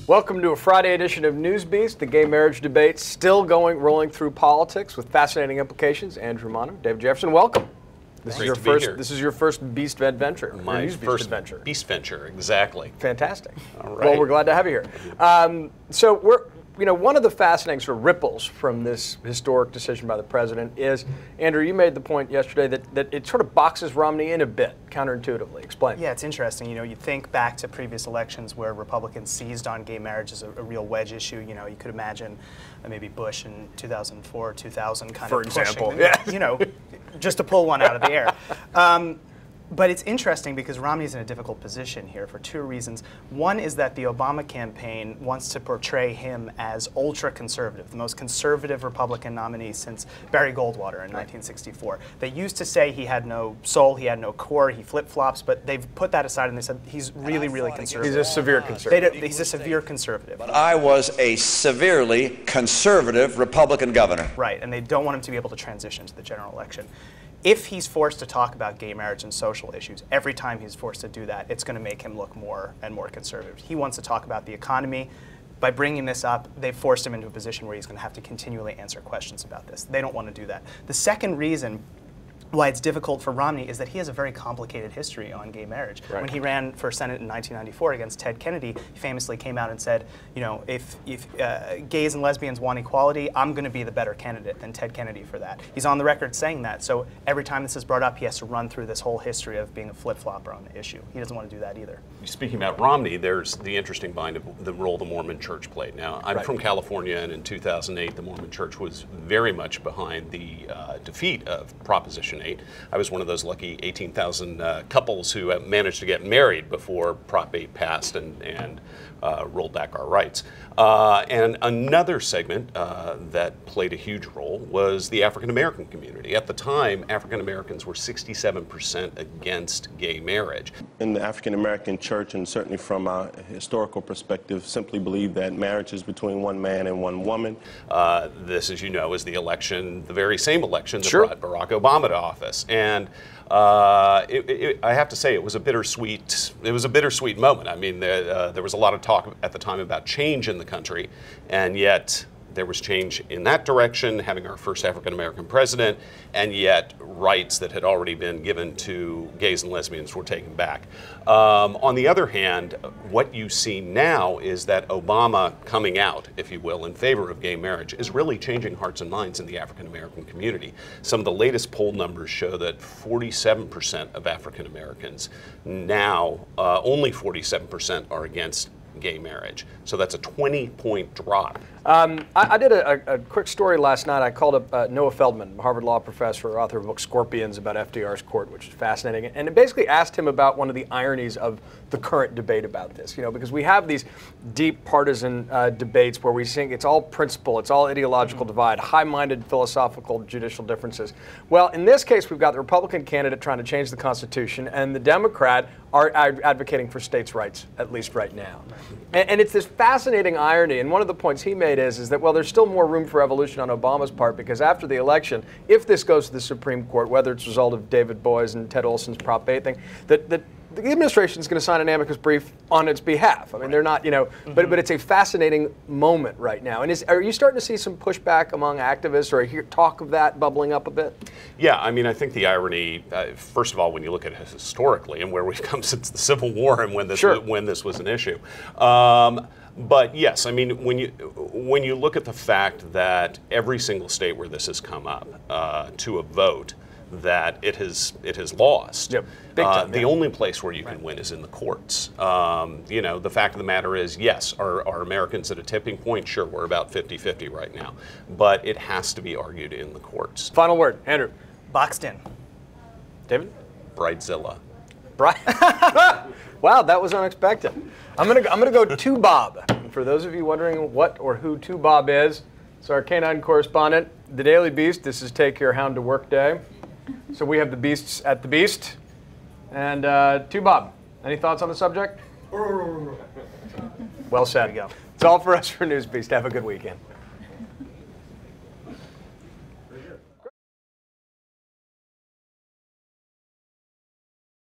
Welcome to a Friday edition of Newsbeast. The gay marriage debate still rolling through politics with fascinating implications. Andrew Romano, David Jefferson, welcome. This is your first Beast adventure. My first adventure. Beast venture, exactly. Fantastic. All right. Well, we're glad to have you here. So one of the fascinating sort of ripples from this historic decision by the president is, Andrew, you made the point yesterday that it sort of boxes Romney in a bit, counterintuitively. Explain. Yeah, it's interesting. You think back to previous elections where Republicans seized on gay marriage as a real wedge issue. You could imagine maybe Bush in 2004, 2000 kind For of example, pushing, just to pull one out of the air. But it's interesting because Romney's in a difficult position here for two reasons. One is that the Obama campaign wants to portray him as ultra-conservative, the most conservative Republican nominee since Barry Goldwater in 1964. They used to say he had no soul, he had no core, he flip-flops, but they've put that aside and they said he's really, really conservative. He's a severe conservative. He's a severe conservative. But I was a severely conservative Republican governor. Right, and they don't want him to be able to transition to the general election. If he's forced to talk about gay marriage and social issues, every time he's forced to do that, it's going to make him look more and more conservative. He wants to talk about the economy. By bringing this up, they've forced him into a position where he's going to have to continually answer questions about this. They don't want to do that. The second reason why it's difficult for Romney is that he has a very complicated history on gay marriage. Right. When he ran for Senate in 1994 against Ted Kennedy, he famously came out and said, if gays and lesbians want equality, I'm going to be the better candidate than Ted Kennedy for that. He's on the record saying that, so every time this is brought up, he has to run through this whole history of being a flip-flopper on the issue. He doesn't want to do that either. Speaking about Romney, there's the interesting mind of the role the Mormon Church played. Now, I'm from California, and in 2008, the Mormon Church was very much behind the defeat of Proposition 8. I was one of those lucky 18,000 couples who managed to get married before Prop 8 passed and rolled back our rights. And another segment that played a huge role was the African American community. At the time, African Americans were 67% against gay marriage. In the African American church, and certainly from a historical perspective, simply believe that marriage is between one man and one woman. This, as you know, is the election, the very same election that Sure. brought Barack Obama to office. And I have to say, it was a bittersweet. It was a bittersweet moment. I mean, there was a lot of talk at the time about change in the country, and yet there was change in that direction, having our first African American president, and yet rights that had already been given to gays and lesbians were taken back. On the other hand, what you see now is that Obama coming out, if you will, in favor of gay marriage is really changing hearts and minds in the African American community. Some of the latest poll numbers show that 47% of African Americans now, only 47% are against gay marriage. So that's a 20-point drop. I did a quick story last night. I called up Noah Feldman, Harvard Law professor, author of the book Scorpions about FDR's court, which is fascinating, and it basically asked him about one of the ironies of the current debate about this. Because we have these deep partisan debates where we think it's all principle, it's all ideological divide, high-minded philosophical judicial differences. Well, in this case, we've got the Republican candidate trying to change the Constitution, and the Democrat are advocating for states' rights, at least right now. And it's this fascinating irony, and one of the points he made is that, well, there's still more room for evolution on Obama's part, because after the election, if this goes to the Supreme Court, whether it's a result of David Boies and Ted Olson's Prop 8 thing, that the administration is going to sign an amicus brief on its behalf. I mean, they're not, but it's a fascinating moment right now. And are you starting to see some pushback among activists, or hear talk of that bubbling up a bit? Yeah, I mean, I think the irony, first of all, when you look at it historically and where we've come since the Civil War and when this, Sure. when this was an issue. But yes, I mean, when you look at the fact that every single state where this has come up to a vote, that it has lost. Yep. Big time, The only place where you can win is in the courts. The fact of the matter is, yes, are Americans at a tipping point? Sure, we're about 50-50 right now, but it has to be argued in the courts. Final word, Andrew. Boxed in. David? Bridezilla. Wow, that was unexpected. I'm gonna go to Bob. And for those of you wondering what or who to Bob is, it's our canine correspondent, the Daily Beast. This is Take Your Hound to Work Day. So we have the beasts at the Beast. And to Bob, any thoughts on the subject? Well said. There you go. It's all for us for Newsbeast. Have a good weekend.